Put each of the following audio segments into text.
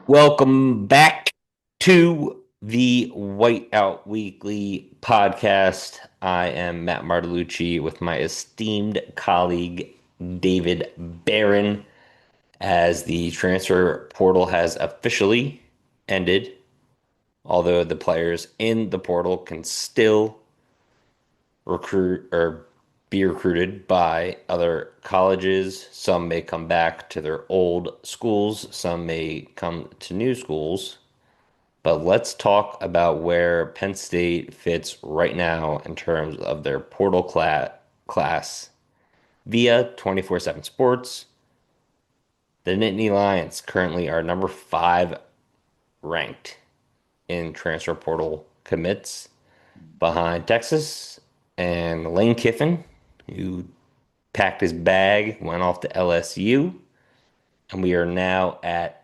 Welcome back to the Whiteout Weekly podcast. I am Matt Martelluzzi with my esteemed colleague David Barron as the transfer portal has officially ended, although the players in the portal can still recruit or be recruited by other colleges. Some may come back to their old schools, some may come to new schools. But let's talk about where Penn State fits right now in terms of their portal class via 24/7 Sports. The Nittany Lions currently are number five ranked in transfer portal commits behind Texas and Lane Kiffin, who packed his bag, went off to LSU, and we are now at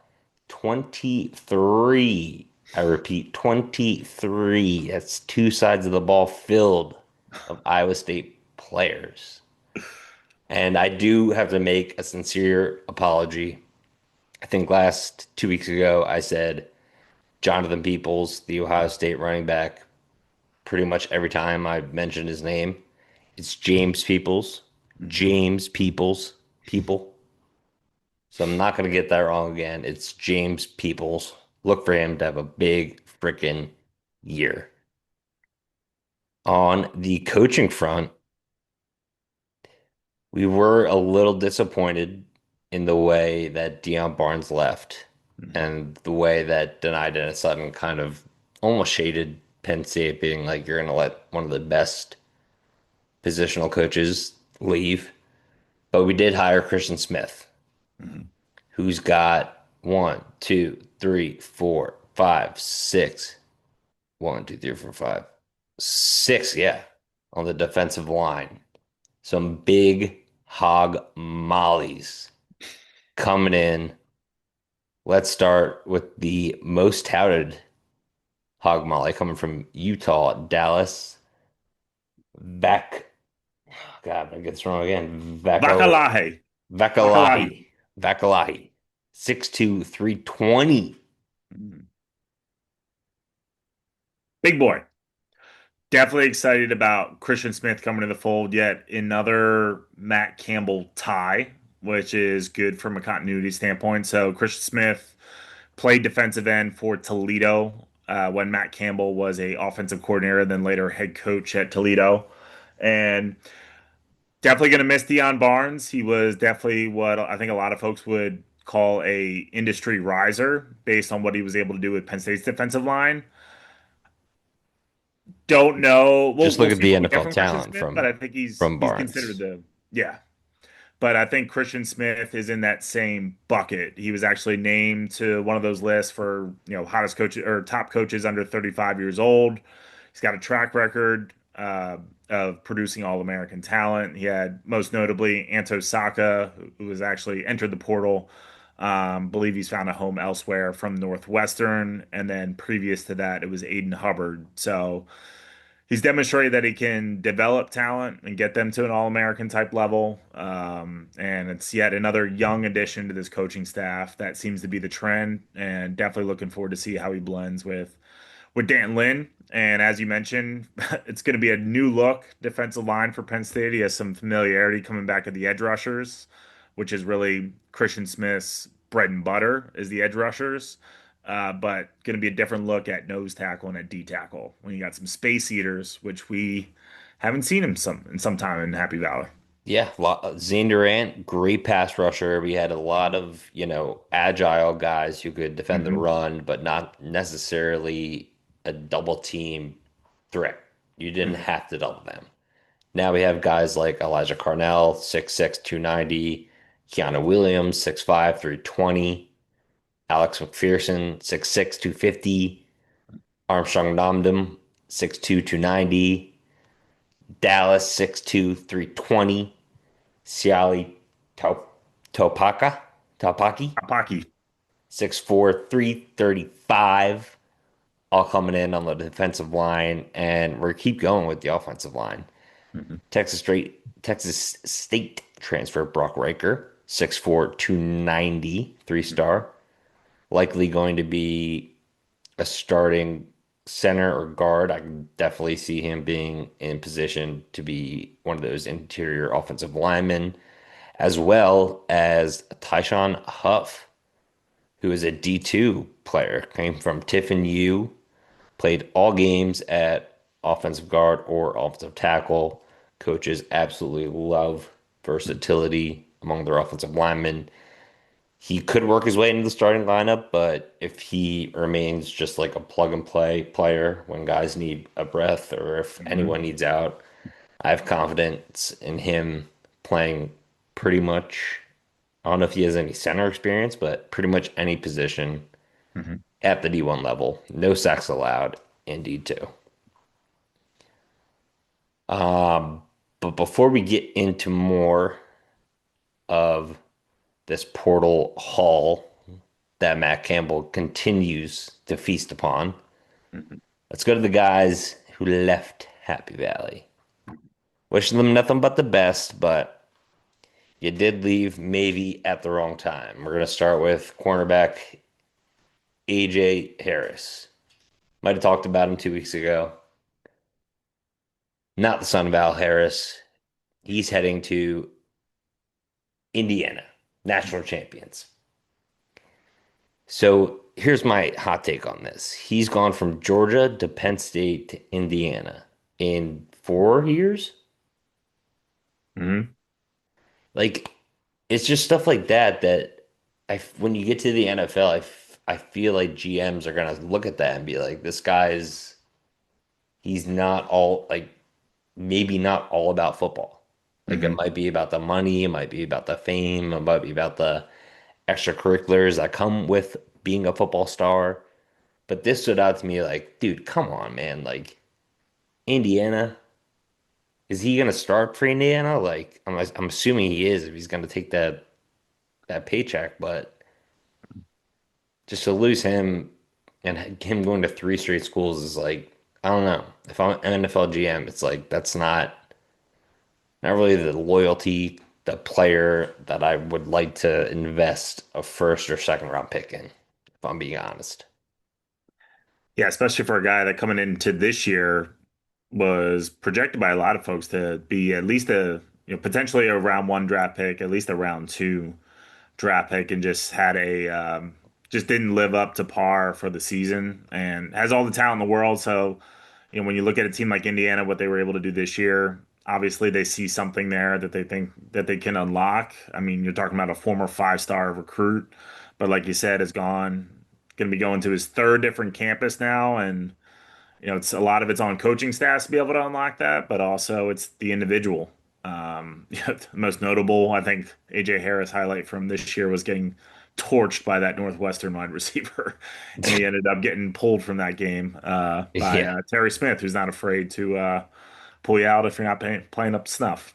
23. I repeat, 23. That's two sides of the ball filled of Iowa State players. And I do have to make a sincere apology. I think last 2 weeks ago, I said Jonathan Peoples, the Ohio State running back, pretty much every time I mentioned his name. It's James Peoples. James Peoples. People. So I'm not going to get that wrong again. It's James Peoples. Look for him to have a big freaking year. On the coaching front, we were a little disappointed in the way that Deion Barnes left and the way that Denai Dennis Sutton kind of almost shaded Penn State, being like, you're going to let one of the best positional coaches leave. But we did hire Christian Smith, Mhm. who's got one, two, three, four, five, six. One, two, three, four, five, six, yeah, on the defensive line. Some big hog mollies coming in. Let's start with the most touted hog molly coming from Utah, Dallas. Vac, God, I get this wrong again. Vakalahi. Vakalahi. Vakalahi. Vakalahi. 6'2", 320. Mhm. Big boy. Definitely excited about Christian Smith coming to the fold. Yet another Matt Campbell tie, which is good from a continuity standpoint. So Christian Smith played defensive end for Toledo when Matt Campbell was a offensive coordinator, then later head coach at Toledo, and definitely going to miss Deion Barnes. He was definitely what I think a lot of folks would call a industry riser based on what he was able to do with Penn State's defensive line. Don't know. We'll Just look we'll at see the what we get NFL from Christian talent Smith, but I think he's from he's considered Barnes. the yeah. But I think Christian Smith is in that same bucket. He was actually named to one of those lists for, hottest coaches or top coaches under 35 years old. He's got a track record of producing All-American talent. He had most notably Anto Saka, who has actually entered the portal. Believe he's found a home elsewhere from Northwestern, and then previous to that, it was Aiden Hubbard. So he's demonstrated that he can develop talent and get them to an All-American type level. And it's yet another young addition to this coaching staff. That seems to be the trend, and definitely looking forward to see how he blends with Dan Lynn. And as you mentioned, it's going to be a new look defensive line for Penn State. He has some familiarity coming back at the edge rushers, which is really Christian Smith's bread and butter is the edge rushers. But going to be a different look at nose tackle and at D tackle when you got some space eaters, which we haven't seen him in some time in Happy Valley. Yeah, Zane Durant, great pass rusher. We had a lot of, agile guys who could defend the Hmm. run, but not necessarily a double team threat. You didn't Hmm. have to double them. Now we have guys like Elijah Carnell, 6'6", 290, Keanu Williams, 6'5", 320, Alex McPherson, 6'6", 250, Armstrong Namdam, 6'2", 290, Dallas, 6'2", 320. Siali Tau- Taupaka, Taupaki, Apaki. 6'4", 335, all coming in on the defensive line, and we keep going with the offensive line. Hmm. Texas State transfer Brock Riker, 6'4", 290, three-star. likely going to be a starting center or guard. I can definitely see him being in position to be one of those interior offensive linemen, as well as Tyshon Huff, who is a D2 player, came from Tiffin U, played all games at offensive guard or offensive tackle. Coaches absolutely love versatility among their offensive linemen. He could work his way into the starting lineup, but if he remains just like a plug and play player when guys need a breath or if Hmm. anyone needs out, I have confidence in him playing pretty much. I don't know if he has any center experience, but pretty much any position Hmm. at the D1 level. No sacks allowed in D2. Um, but before we get into more of this portal haul that Matt Campbell continues to feast upon, Hmm. let's go to the guys who left Happy Valley. Wishing them nothing but the best, but you did leave maybe at the wrong time. We're going to start with cornerback AJ Harris. Might have talked about him 2 weeks ago. Not the son of Al Harris. He's heading to Indiana, national champions. So here's my hot take on this. He's gone from Georgia to Penn State to Indiana in 4 years. Hmm. Like, it's just stuff like that that when you get to the NFL, I feel like GMs are gonna look at that and be like, this guy's he's not all like maybe not all about football. Like it Hmm. might be about the money, it might be about the fame, it might be about the extracurriculars that come with being a football star. But this stood out to me like, dude, come on, man. Like Indiana, is he gonna start for Indiana? Like I'm assuming he is if he's gonna take that paycheck, but just to lose him and him going to three straight schools is like, I don't know. If I'm an NFL GM, it's like that's not really the loyalty, the player that I would like to invest a first or second round pick in, if I'm being honest. Yeah, especially for a guy that coming into this year was projected by a lot of folks to be at least potentially a round one draft pick, at least a round two draft pick, and just had just didn't live up to par for the season and has all the talent in the world. So, when you look at a team like Indiana, what they were able to do this year, obviously they see something there that they think that they can unlock. I mean, you're talking about a former five-star recruit, but like you said, is going to be going to his third different campus now, and it's a lot of it's on coaching staffs to be able to unlock that, but also it's the individual. The most notable, I think, AJ Harris highlight from this year was getting torched by that Northwestern wide receiver, and he ended up getting pulled from that game by Yeah. Terry Smith, who's not afraid to pull you out if you're not playing up to snuff.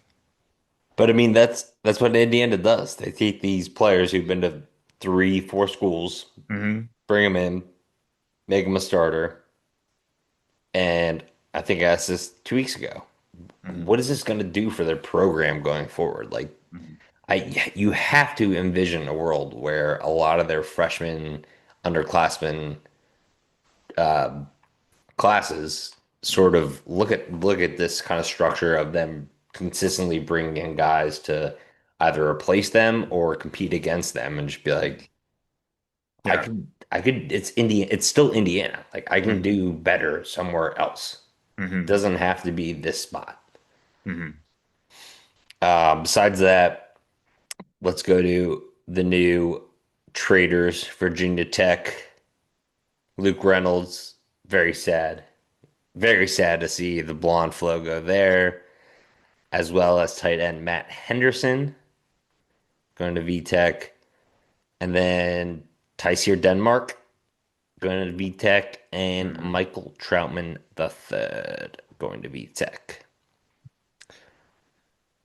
But I mean, that's what Indiana does. They take these players who've been to three, four schools, Hmm. bring them in, make them a starter. And I think I asked this 2 weeks ago. Hmm. What is this going to do for their program going forward? Like, Hmm. you have to envision a world where a lot of their freshmen, underclassmen classes sort of look at this kind of structure of them consistently bringing in guys to either replace them or compete against them and just be like, Yeah. I could, it's still Indiana. Like I can Hmm. do better somewhere else. Hmm. Doesn't have to be this spot. Hmm. Besides that, let's go to the new traders, Virginia Tech, Luke Reynolds. Very sad. Very sad to see the blonde flow go there, as well as tight end Matt Henderson going to VTech, and then Tiyce Denmark going to VTech, and Hmm. Michael Troutman the third going to VTech.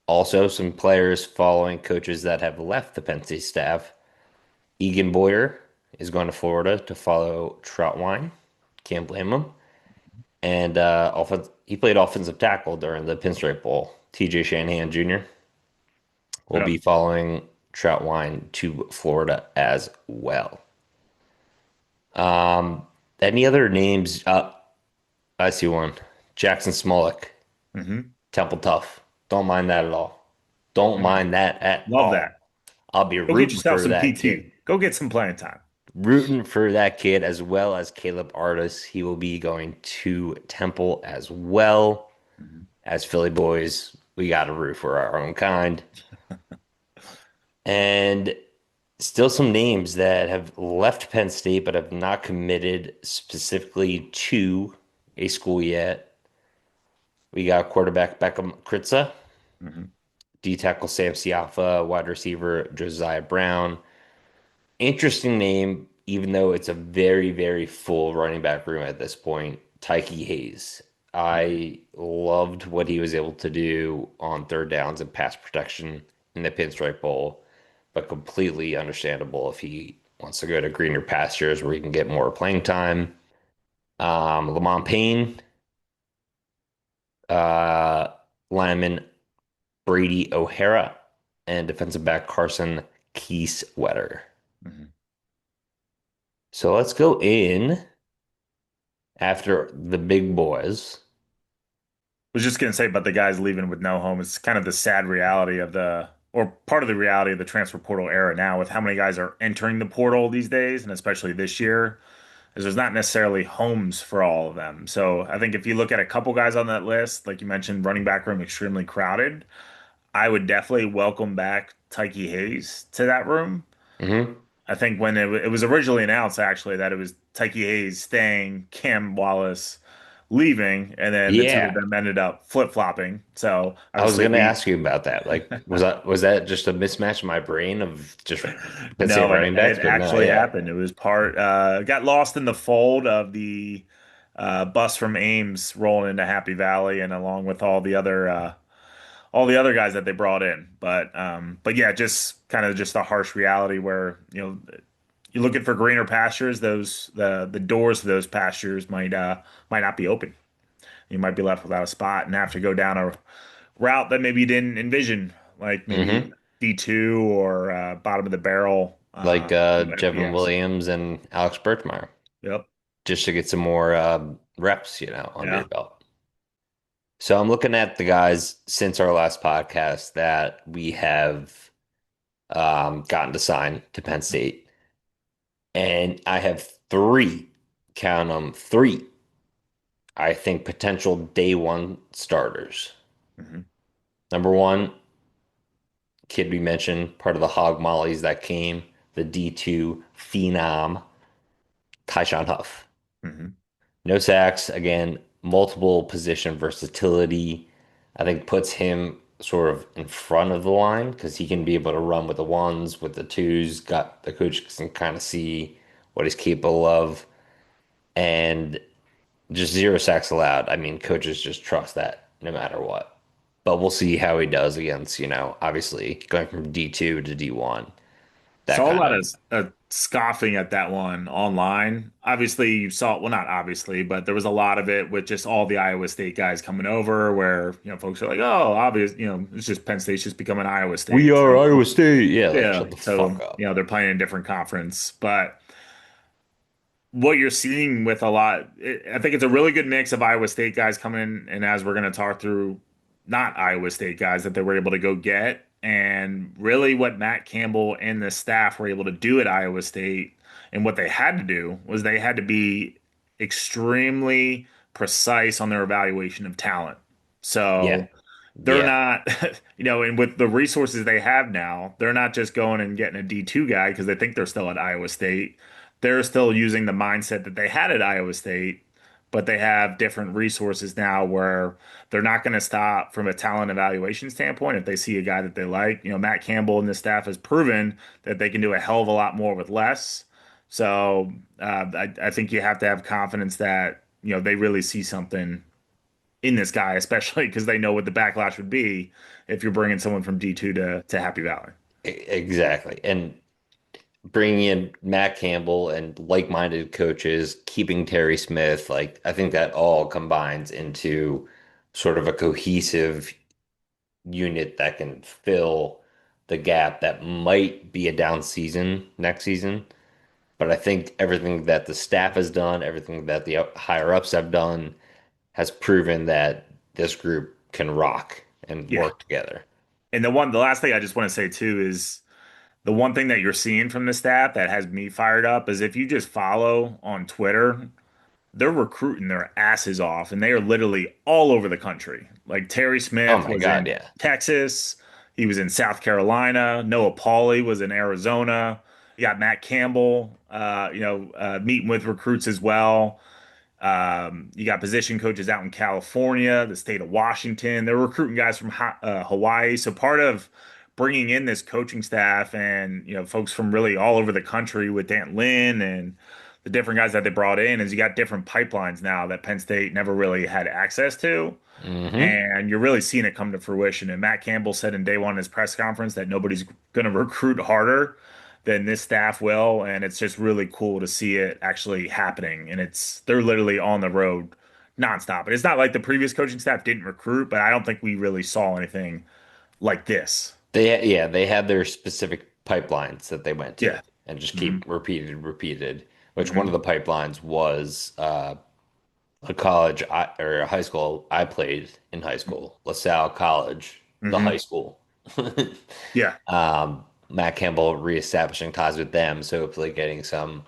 Also, some players following coaches that have left the Penn State staff. Egan Boyer is going to Florida to follow Troutwine. Can't blame him. And he played offensive tackle during the Pinstripe Bowl. TJ Shanahan Jr. will Yeah. be following Troutwine to Florida as well. Um, any other names? I see one. Jackson Smolik, Hmm. Temple Tough. Don't mind that at all. Don't mind that at Love that. all. I'll be Go get rooting yourself for some that kid. PT. Go get some playing time. Rooting for that kid as well as Caleb Artis. He will be going to Temple as well. Mhm. As Philly boys, we got to root for our own kind. And still some names that have left Penn State but have not committed specifically to a school yet. We got quarterback Beckham Kritza, Mhm. D tackle Sam Siafa, wide receiver Josiah Brown. Interesting name, even though it's a very, very full running back room at this point. Tyke Hayes. Mhm. I loved what he was able to do on third downs and pass protection in the Pinstripe Bowl, but completely understandable if he wants to go to greener pastures where he can get more playing time. Lamont Payne, uh, lineman Brady O'Hara, and defensive back Carson Kieswetter. Mhm. So let's go in after the big boys. Was just gonna say about the guys leaving with no home. It's kind of the sad reality of or part of the reality of the transfer portal era now, with how many guys are entering the portal these days, and especially this year, is there's not necessarily homes for all of them. So I think if you look at a couple guys on that list, like you mentioned, running back room extremely crowded, I would definitely welcome back Tyke Hayes to that room. Hmm. I think when it was originally announced, actually, that it was Tyke Hayes staying, Cam Wallace leaving, and then the two of Yeah, them ended up flip-flopping. So I was obviously gonna we ask you about that. Like, was that just a mismatch in my brain of just Penn State no, running backs? it But no, actually yeah, happened. It was got lost in the fold of the bus from Ames rolling into Happy Valley, and along with all the other guys that they brought in. But yeah, just kind of just a harsh reality where you're looking for greener pastures. The doors to those pastures might not be open. You might be left without a spot and have to go down a route that maybe you didn't envision, like maybe hmm D2 or bottom of the barrel, like Jevon FBS. Williams and Alex Birkmeyer, Yep. just to get some more reps, under Yeah. your belt. So I'm looking at the guys since our last podcast that we have gotten to sign to Penn State, and I have three, count them, three, I think potential day one starters. Hmm. Number one, kid we mentioned, part of the Hog Mollies that came, the D2 phenom, Tyshon Huff. Hmm. No sacks, again, multiple position versatility. I think puts him sort of in front of the line because he can be able to run with the ones, with the twos. Got the coach can kind of see what he's capable of, and just zero sacks allowed. I mean, coaches just trust that no matter what. But we'll see how he does against, obviously going from D2 to D1. That Saw a kind lot of, of scoffing at that one online. Obviously, you saw, well, not obviously, but there was a lot of it with just all the Iowa State guys coming over where, folks are like, oh, obvious, it's just Penn State's just becoming Iowa we State. are So, Iowa State. Yeah, like yeah. shut the So, fuck up. they're playing in a different conference. But what you're seeing with a lot, I think it's a really good mix of Iowa State guys coming in, and as we're going to talk through, not Iowa State guys that they were able to go get, and really what Matt Campbell and the staff were able to do at Iowa State, and what they had to do was they had to be extremely precise on their evaluation of talent. Yeah. So they're Yeah. not, and with the resources they have now, they're not just going and getting a D2 guy because they think they're still at Iowa State. They're still using the mindset that they had at Iowa State, but they have different resources now where they're not going to stop from a talent evaluation standpoint if they see a guy that they like. Matt Campbell and the staff has proven that they can do a hell of a lot more with less. So I think you have to have confidence that, they really see something in this guy, especially because they know what the backlash would be if you're bringing someone from D2 to Happy Valley. Exactly. And bringing in Matt Campbell and like-minded coaches, keeping Terry Smith, like I think that all combines into sort of a cohesive unit that can fill the gap that might be a down season next season. But I think everything that the staff has done, everything that the higher ups have done, has proven that this group can rock and Yeah. work together. And the last thing I just want to say too is the one thing that you're seeing from the staff that has me fired up is if you just follow on Twitter, they're recruiting their asses off and they are literally all over the country. Like Terry Oh Smith my was God, in yeah. Texas, he was in South Carolina, Noah Pauley was in Arizona. You got Matt Campbell, meeting with recruits as well. You got position coaches out in California, the state of Washington. They're recruiting guys from Hawaii. So part of bringing in this coaching staff and folks from really all over the country with Dan Lynn and the different guys that they brought in is you got different pipelines now that Penn State never really had access to. Hmm. And you're really seeing it come to fruition. And Matt Campbell said in day one in his press conference that nobody's going to recruit harder than this staff will. And it's just really cool to see it actually happening. And they're literally on the road nonstop. And it's not like the previous coaching staff didn't recruit, but I don't think we really saw anything like this. They had their specific pipelines that they went to Yeah. and just Hmm. keep repeated, which one of Hmm. the pipelines was a college or a high school I played in high school, LaSalle College, the high Hmm. school. Yeah. Matt Campbell reestablishing ties with them, so hopefully getting some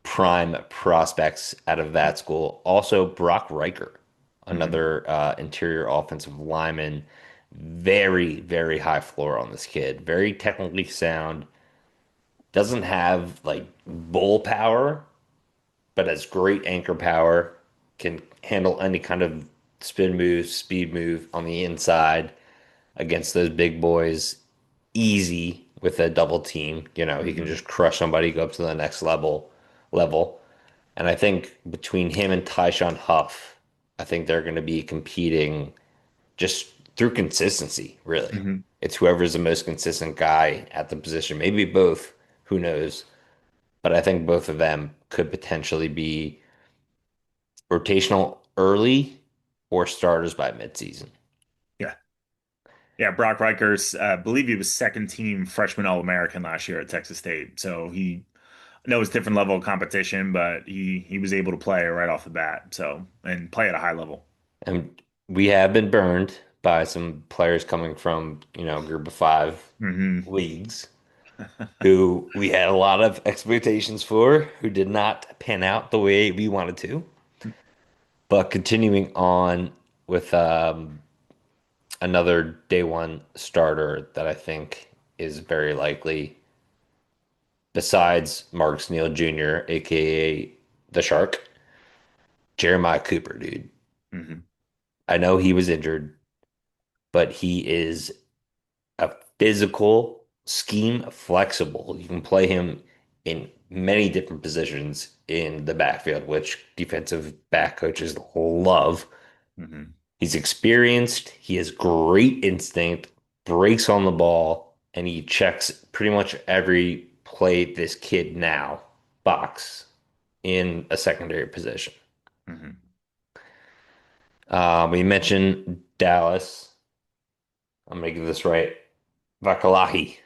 prime prospects out of that school. Also, Brock Riker, Hmm. another interior offensive lineman. Very, very high floor on this kid. Very technically sound. Doesn't have like bull power, but has great anchor power. Can handle any kind of spin move, speed move on the inside against those big boys easy with a double team. He can Hmm. just crush somebody, go up to the next level. And I think between him and Tyshon Huff, I think they're going to be competing just through consistency, really. Hmm. It's whoever's the most consistent guy at the position. Maybe both, who knows? But I think both of them could potentially be rotational early or starters by midseason. Yeah. Yeah, Brock Rikers, I believe he was second team freshman All-American last year at Texas State. So I know it's different level of competition, but he was able to play right off the bat. So, and play at a high level. And we have been burned by some players coming from, group of five Hmm. leagues who we had a lot of expectations for, who did not pan out the way we wanted to. But continuing on with another day one starter that I think is very likely, besides Mark Neal Jr., aka the Shark, Jeremiah Cooper, dude. Hmm. I know he was injured, but he is a physical scheme flexible. You can play him in many different positions in the backfield, which defensive back coaches love. Hmm. He's experienced, he has great instinct, breaks on the ball, and he checks pretty much every play this kid now box in a secondary position. Hmm. We mentioned Dallas. I'm gonna get this right. Vakalahi.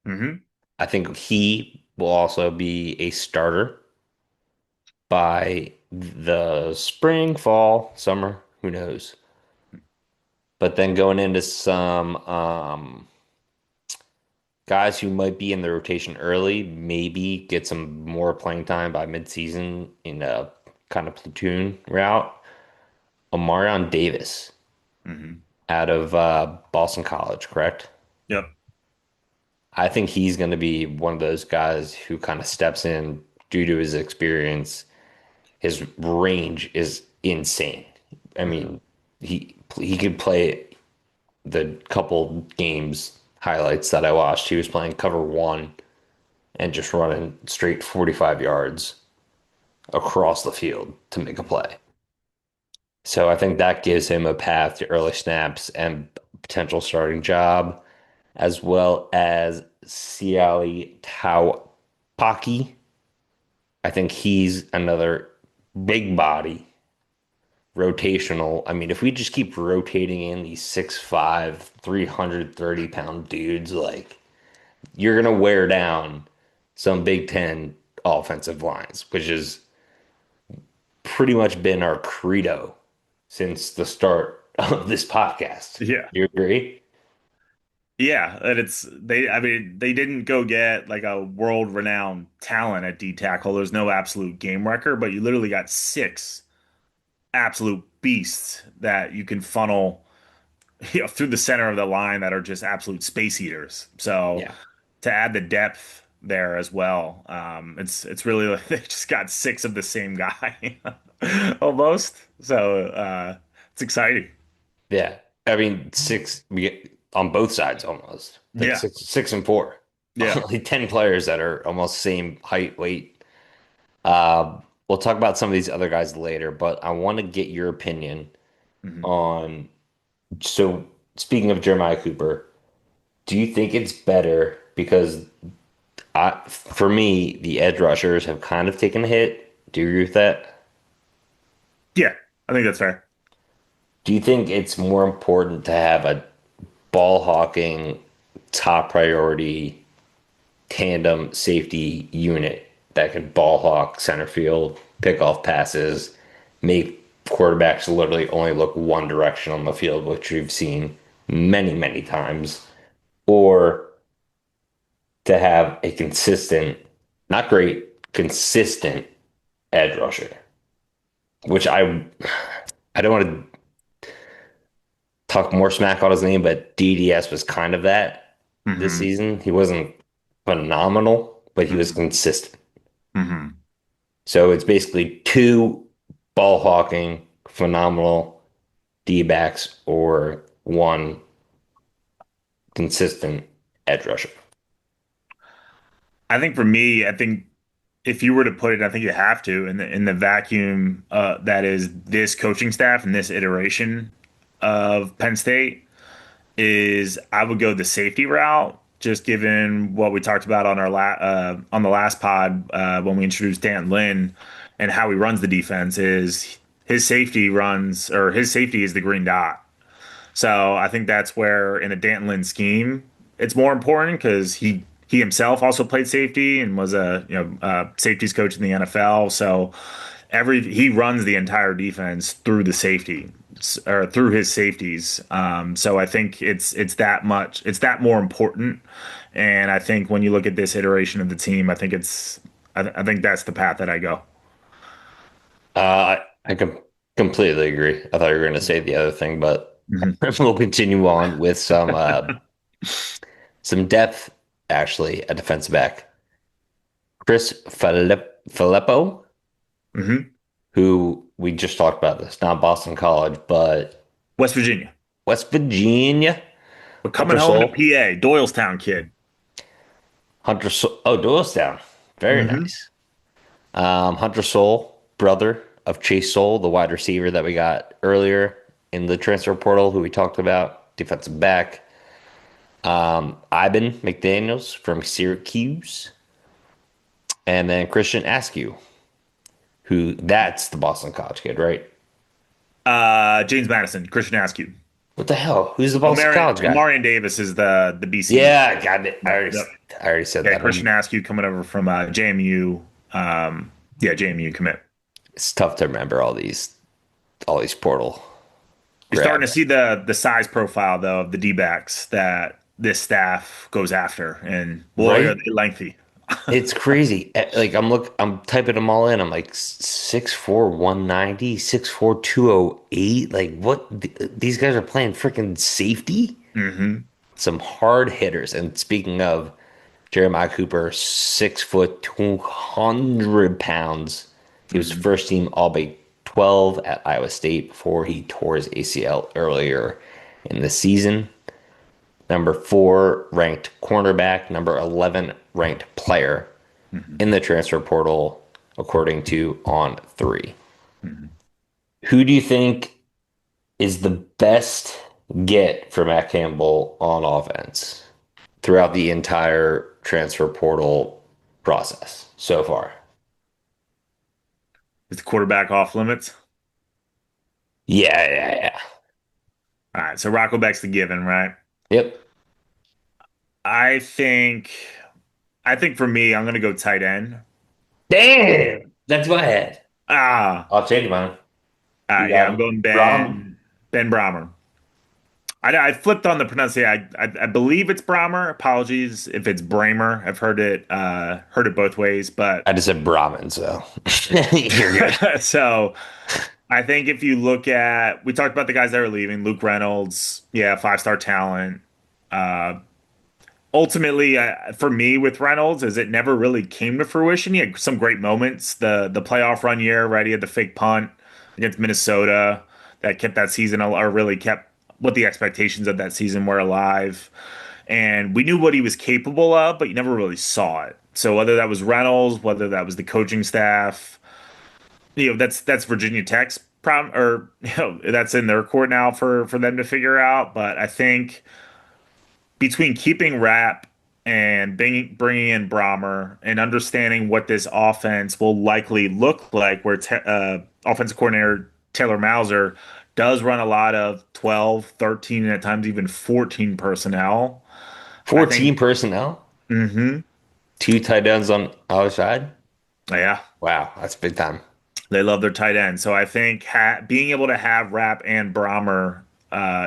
Hmm. I think he will also be a starter by the spring, fall, summer, who knows. But then going into some guys who might be in the rotation early, maybe get some more playing time by midseason in a kind of platoon route. Omarion Davis Hmm. out of Boston College, correct? Yep. I think he's going to be one of those guys who kind of steps in due to his experience. His range is insane. I Hmm. mean, he could play the couple games highlights that I watched. He was playing cover one and just running straight 45 yards across the field to make a play. So I think that gives him a path to early snaps and potential starting job, as well as Siali Taupaki. I think he's another big body, rotational. I mean, if we just keep rotating in these 6'5", 330-pound dudes, like you're gonna wear down some Big Ten offensive lines, which has pretty much been our credo since the start of this podcast. Yeah. Do you agree? Yeah, and it's they I mean they didn't go get like a world-renowned talent at D tackle. There's no absolute game wrecker, but you literally got six absolute beasts that you can funnel through the center of the line that are just absolute space eaters. So Yeah. to add the depth there as well, it's really like they just got six of the same guy almost. So it's exciting. Yeah. I mean, six we get on both sides almost. Like Yeah, six and four. yeah. Only 10 players that are almost same height, weight. We'll talk about some of these other guys later, but I want to get your opinion Mhm. on. So, speaking of Jeremiah Cooper, do you think it's better because for me, the edge rushers have kind of taken a hit? Do you agree with that? Yeah, I think that's fair. Do you think it's more important to have a ball hawking, top priority tandem safety unit that can ball hawk center field, pick off passes, make quarterbacks literally only look one direction on the field, which we've seen many, many times, or to have a consistent, not great, consistent edge rusher, which I don't want to talk more smack on his name, but DDS was kind of that this Hmm. season. He wasn't phenomenal, but he was Hmm. consistent. Hmm. So it's basically two ball hawking, phenomenal D backs or one consistent edge rusher. I think for me, I think if you were to put it, I think you have to in the vacuum that is this coaching staff and this iteration of Penn State is I would go the safety route, just given what we talked about on on the last pod when we introduced Dan Lynn and how he runs the defense is his safety is the green dot. So I think that's where in a Dantlin scheme, it's more important because he himself also played safety and was a safeties coach in the NFL. So he runs the entire defense through the safety or through his safeties. So I think it's that more important. And I think when you look at this iteration of the team, I think that's the path that I go. I completely agree. I thought you were going to say the other thing, but Mhm. we'll continue on with some depth actually at defensive back. Filippo, Hmm. who we just talked about this, not Boston College, but West Virginia. West Virginia. But coming Hunter home to Soul. PA, Doylestown kid. Hunter Soul. Oh, Doylestown. Very Hmm. nice. Hunter Soul, brother of Chase Soul, the wide receiver that we got earlier in the transfer portal, who we talked about, defensive back. Ivan McDaniels from Syracuse, and then Christian Askew, who that's the Boston College kid, right? James Madison, Christian Askew. What the hell? Who's the Boston College guy? Marion Davis is the BC. Yeah, God, Yep, yep. I already said Yeah, that. Christian Askew coming over from JMU. Yeah, JMU commit. It's tough to remember all these portal You're starting to grads, see the size profile though of the D backs that this staff goes after, and boy, are right? they lengthy. It's crazy. Like I'm typing them all in. I'm like 6'4", 190, 6'4", 208. Like what? These guys are playing freaking safety. Hmm. Some hard hitters. And speaking of Jeremiah Cooper, 6 foot, 200 pounds. He was Hmm. first team All Big 12 at Iowa State before he tore his ACL earlier in the season. Number 4 ranked cornerback, number 11 ranked player Hmm. in the transfer portal, according to On 3. Hmm. Who do you think is the best get for Matt Campbell on offense throughout the entire transfer portal process so far? Is the quarterback off limits? Yeah. All right, so Rocco Beck's the given, right? Yep. I think I think for me, I'm gonna go tight end. Damn, that's what I had. Ah, I'll change mine. You yeah, got I'm going Brom. Ben Brahmer. I flipped on the pronunciation. I believe it's Brahmer. Apologies if it's Bramer. I've heard it both ways, but I just said Brahmin, so you're good. so I think if you look at, we talked about the guys that are leaving. Luke Reynolds, yeah, 5-star talent. Uh, Ultimately, for me with Reynolds, is it never really came to fruition. He had some great moments. The playoff run year, right? He had the fake punt against Minnesota that kept that season, or really kept what the expectations of that season were alive. And we knew what he was capable of, but you never really saw it. So whether that was Reynolds, whether that was the coaching staff, that's Virginia Tech's problem, or that's in their court now for them to figure out. But I think between keeping Rap and bringing in Brahmer and understanding what this offense will likely look like, where offensive coordinator Taylor Mauser does run a lot of 12, 13, and at times even 14 personnel. I 14 think, personnel, hmm two tight ends on either side. yeah, Wow, that's big time. they love their tight end. So I think being able to have Rap and Brahmer,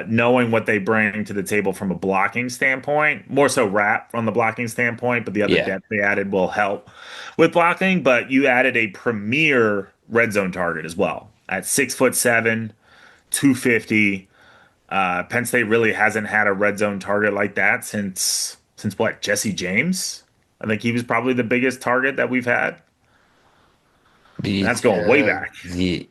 knowing what they bring to the table from a blocking standpoint, more so Rap from the blocking standpoint, but the other Yeah. depth they added will help with blocking. But you added a premier red zone target as well at 6'7", 250. Penn State really hasn't had a red zone target like that since what, Jesse James? I think he was probably the biggest target that we've had. And that's going way back. The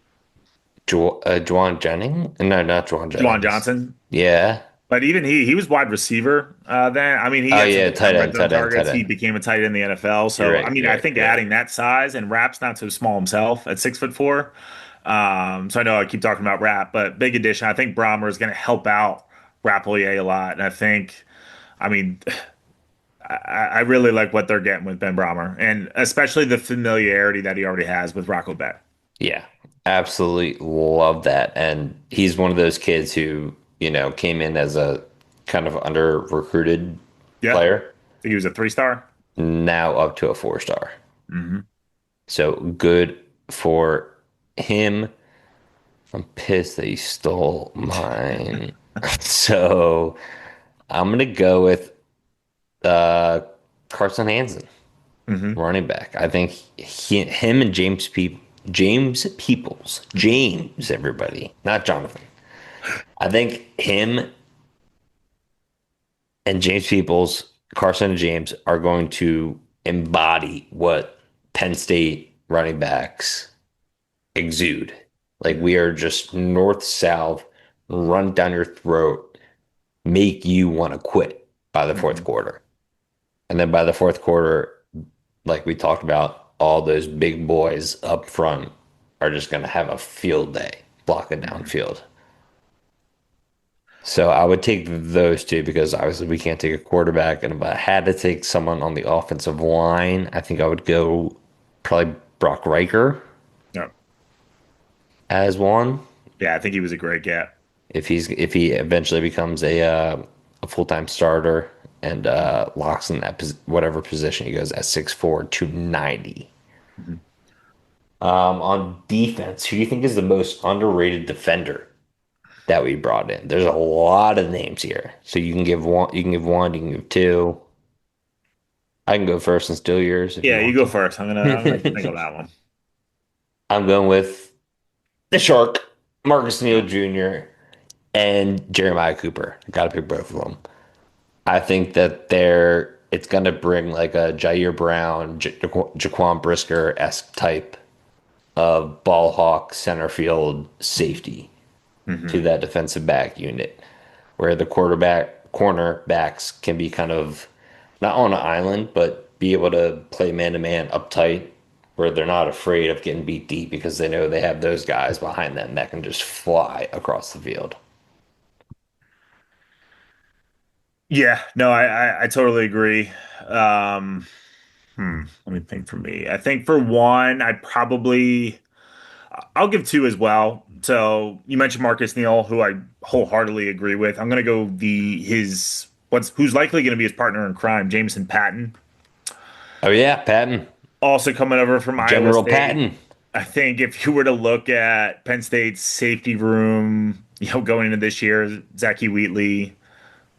Juwan Jennings? No, not Juwan Juwan Jennings. Johnson. Yeah. But even he was wide receiver then. I mean, he Oh had some yeah, big time tight red end, zone tight end, tight targets. He end. became a tight end in the NFL. You're So I right. mean, You're I right. think You're right. adding that size and Rap's not so small himself at 6'4". So I know I keep talking about Rap, but big addition. I think Brahmer is going to help out Rapelier a lot, and I mean, I really like what they're getting with Ben Brahmer, and especially the familiarity that he already has with Rocco Bet. Yeah, absolutely love that. And he's one of those kids who, came in as a kind of under recruited Yeah, I player, think he was a 3-star. now up to a 4-star. Hmm. So good for him. I'm pissed that he stole mine. So I'm gonna go with uh Carson Hansen, Hmm. running back. I think him and James Peoples, James, everybody, not Jonathan. I think him and James Peoples, Carson and James are going to embody what Penn State running backs exude. Like we are just north south, run down your throat, make you want to quit by the fourth Hmm. quarter. And then by the fourth quarter, like we talked about, all those big boys up front are just going to have a field day blocking Hmm. downfield. So I would take those two because obviously we can't take a quarterback. And if I had to take someone on the offensive line, I think I would go probably Brock Riker Yeah, as one. yeah, I think he was a great get. If he eventually becomes a full-time starter and locks in that whatever position he goes at 6'4", 290. Mhm. On defense, who do you think is the most underrated defender that we brought in? There's a lot of names here, so you can give one, you can give two. I can go first and steal yours if you Yeah, you want go first. I'm gonna think to. of that one. I'm going with the Shark, Marcus Neal Yeah. Jr. and Jeremiah Cooper. Got to pick both of them. I think that it's going to bring like a Jair Brown, Jaquan Brisker-esque type of ball hawk center field safety to Hmm. that defensive back unit, where the cornerbacks can be kind of not on an island, but be able to play man to man uptight, where they're not afraid of getting beat deep because they know they have those guys behind them that can just fly across the field. Yeah, no, I totally agree. Um, Let me think for me. I think for one, I'll give two as well. So you mentioned Marcus Neal, who I wholeheartedly agree with. I'm gonna go who's likely gonna be his partner in crime, Jameson Patton. Oh yeah, Patton. Also coming over from Iowa General State. Patton. I think if you were to look at Penn State's safety room, going into this year, Zachy Wheatley,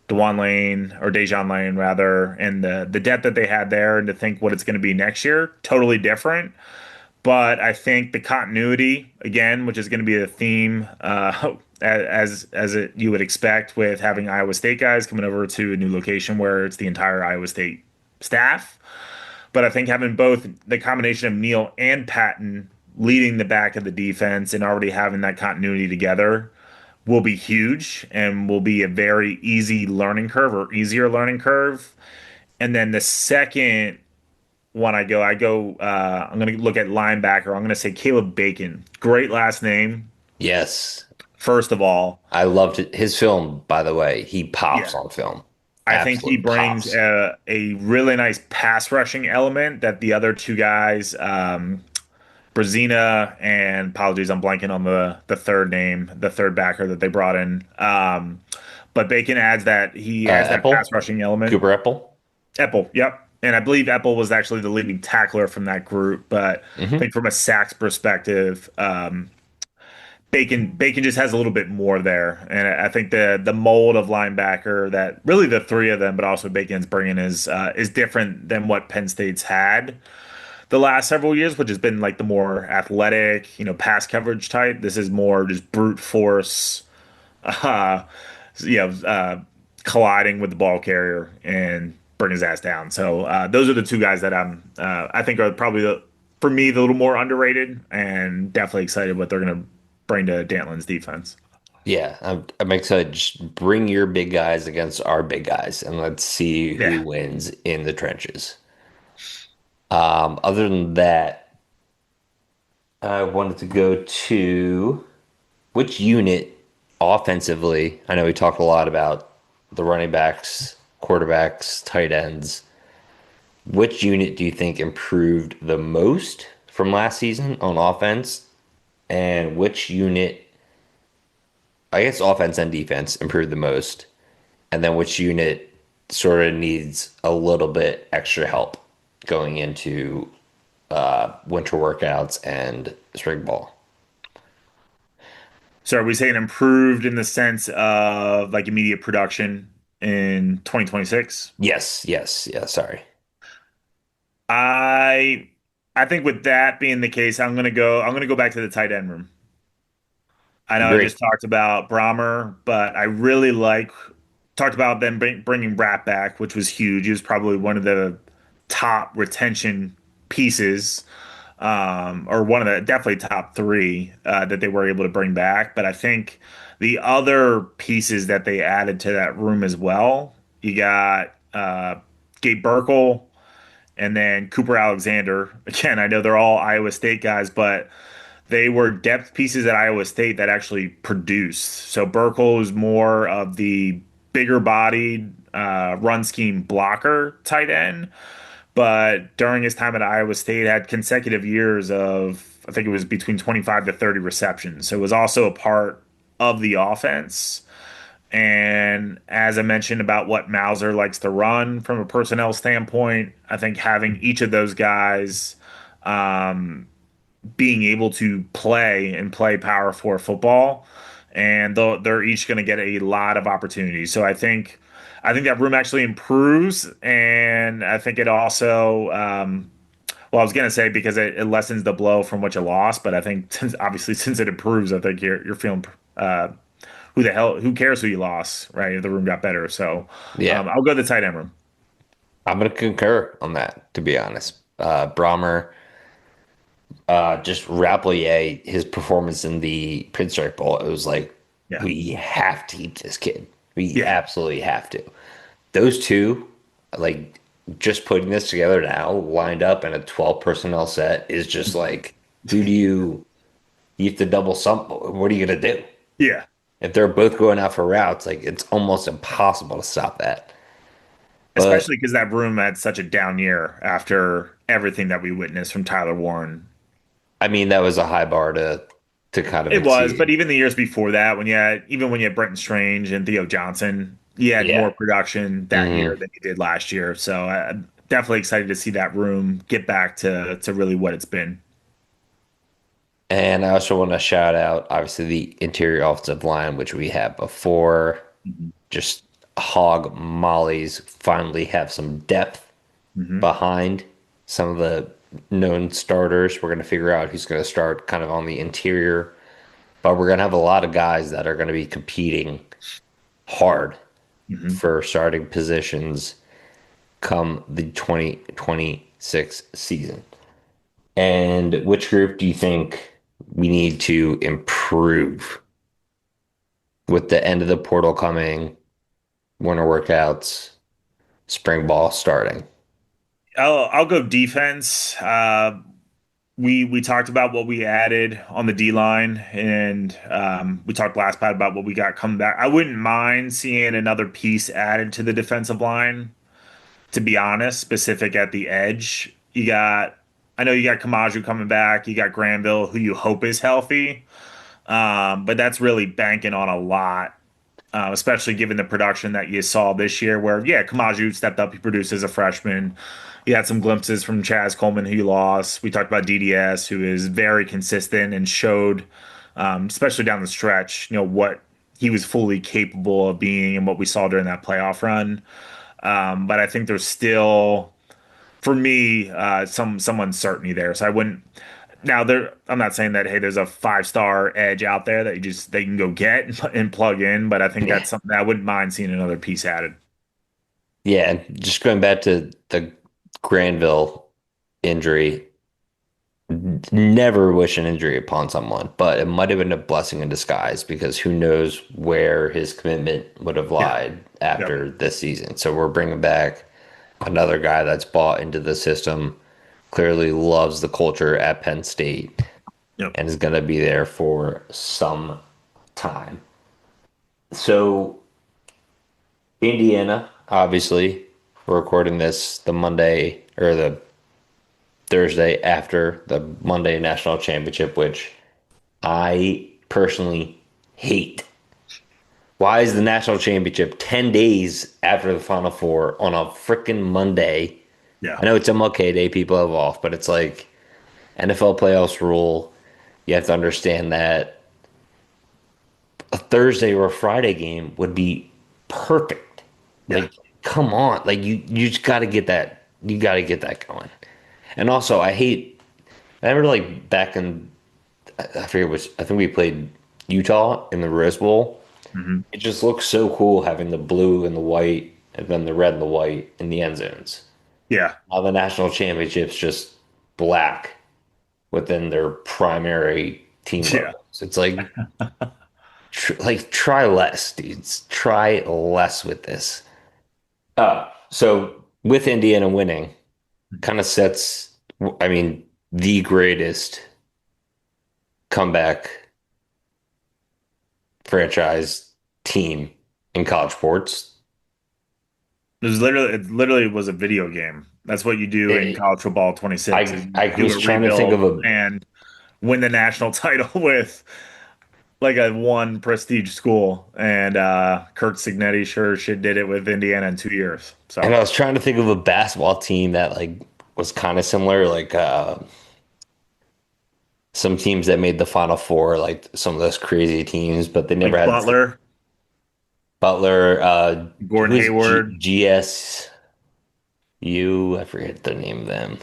Dewan Lane or Dejan Lane rather, and the depth that they had there, and to think what it's going to be next year, totally different. But I think the continuity again, which is going to be a theme, you would expect with having Iowa State guys coming over to a new location where it's the entire Iowa State staff. But I think having both the combination of Neal and Patton leading the back of the defense and already having that continuity together will be huge and will be a very easy learning curve or easier learning curve. And then the second one I'm going to look at linebacker. I'm going to say Caleb Bacon. Great last name, Yes. first of all. I loved it. His film, by the way. He pops Yeah. on film. I think he Absolute brings pops. a really nice pass rushing element that the other two guys, Brazina and apologies, I'm blanking on the third name, the third backer that they brought in. But Bacon adds that he adds that pass Apple? rushing element. Cooper Apple? Epple, yep. And I believe Epple was actually the leading tackler from that group. But I Hmm. think from a sacks perspective, Bacon just has a little bit more there. And I think the mold of linebacker that really the three of them, but also Bacon's bringing is different than what Penn State's had the last several years, which has been like the more athletic, pass coverage type. This is more just brute force, uh, you know, uh, colliding with the ball carrier and bring his ass down. So those are the two guys that I think are probably for me the little more underrated and definitely excited what they're going to bring to Dantlin's defense. Yeah, I'm excited. Just bring your big guys against our big guys, and let's see Yeah. who wins in the trenches. Other than that, I wanted to go to which unit offensively. I know we talked a lot about the running backs, quarterbacks, tight ends. Which unit do you think improved the most from last season on offense? And which unit, I guess offense and defense, improved the most? And then which unit sort of needs a little bit extra help going into winter workouts and spring ball? So are we saying improved in the sense of like immediate production in 2026? Yes, yes, yeah, sorry. I I think with that being the case, I'm gonna go back to the tight end room. I know I Agree. just talked about Brahmer, but I really talked about them bringing Rat back, which was huge. He was probably one of the top retention pieces, or one of the definitely top three that they were able to bring back. But I think the other pieces that they added to that room as well, you got Gabe Burkle and then Cooper Alexander. Again, I know they're all Iowa State guys, but they were depth pieces at Iowa State that actually produced. So Burkle is more of the bigger bodied run scheme blocker tight end, but during his time at Iowa State had consecutive years of I think it was between 25 to 30 receptions. So it was also a part of the offense. And as I mentioned about what Mauser likes to run from a personnel standpoint, I think having each of those guys um, being able to play and play power four football, and they're each going to get a lot of opportunities. So I think that room actually improves, and I think it also. Well, I was gonna say because it lessens the blow from what you lost, but I think obviously since it improves, I think you're feeling who cares who you lost, right? The room got better, so Yeah, I'll go the tight end room. I'm gonna concur on that, to be honest. Brahmer, just Rapplier, his performance in the Pinstripe Bowl, it was like Yeah, we have to keep this kid. We yeah, absolutely have to. Those two, like just putting this together now, lined up in a 12 personnel set is just like, who do you have to double sum? What are you gonna do? yeah. If they're both going out for routes, like it's almost impossible to stop that. But Especially because that room had such a down year after everything that we witnessed from Tyler Warren. I mean, that was a high bar to kind of It was, but exceed. even the years before that, when you had Brenton Strange and Theo Johnson, you had more Yeah. production that year Hmm. than you did last year. So definitely excited to see that room get back to really what it's been. And I also want to shout out, obviously, the interior offensive line, which we had before. Hmm. Just hog mollies finally have some depth Hmm. behind some of the known starters. We're going to figure out who's going to start kind of on the interior, but we're going to have a lot of guys that are going to be competing hard Hmm. for starting positions come the 2026 season. And which group do you think we need to improve with the end of the portal coming, winter workouts, spring ball starting? I'll go defense. We talked about what we added on the D line, and we talked last part about what we got coming back. I wouldn't mind seeing another piece added to the defensive line. To be honest, specific at the edge, I know you got Kamaju coming back. You got Granville, who you hope is healthy, but that's really banking on a lot. Especially given the production that you saw this year, where yeah, Kamaju stepped up, he produced as a freshman. You had some glimpses from Chaz Coleman, who you lost. We talked about DDS, who is very consistent and showed, especially down the stretch, what he was fully capable of being and what we saw during that playoff run. But I think there's still, for me, some uncertainty there. So I wouldn't. Now there, I'm not saying that hey, there's a 5-star edge out there that they can go get and plug in, but I think Yeah. that's something that I wouldn't mind seeing another piece added. Yeah, and just going back to the Granville injury, never wish an injury upon someone, but it might have been a blessing in disguise because who knows where his commitment would have Yeah. lied Yep. after this season. So we're bringing back another guy that's bought into the system, clearly loves the culture at Penn State, Yep. and is going to be there for some time. So Indiana, obviously, we're recording this the Monday or the Thursday after the Monday National Championship, which I personally hate. Why is the national championship 10 days after the Final Four on a freaking Monday? Yeah. I know it's MLK Day, people have off, but it's like NFL playoffs rule. You have to understand that a Thursday or a Friday game would be perfect. Yeah. Like, come on. Like you just gotta get that. You gotta get that going. And also I remember like back in I forget which I think we played Utah in the Rose Bowl. Hmm. It just looks so cool having the blue and the white and then the red and the white in the end zones. Yeah. Now the national championship's just black within their primary team Yeah. logos. It's like try less, dudes. Try less with this. So with Indiana winning, kind of sets, I mean, the greatest comeback franchise team in college sports. It literally was a video game. That's what you do in It, college football 26 is you I do was a trying to think of rebuild a and win the national title with like a one prestige school. And Kurt Signetti sure shit did it with Indiana in 2 years. and So I was trying to think of a basketball team that like was kind of similar, like some teams that made the Final Four, like some of those crazy teams, but they never like had Butler, Butler. Gordon Who's Hayward, GSU? I forget the name of them.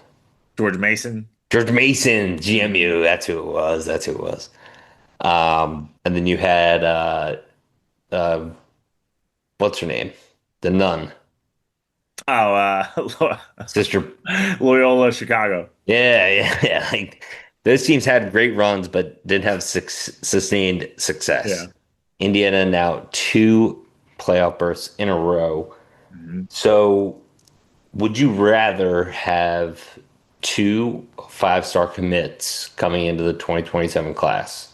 George Mason. George Mason, Mhm. GMU. That's who it was. That's who it was. And then you had uh, what's her name? The nun, Oh, sister. Loyola Chicago. Yeah, yeah, yeah. Like those teams had great runs, but didn't have sustained success. Yeah. Indiana now two playoff berths in a row. Mhm. So, would you rather have two five-star commits coming into the 2027 class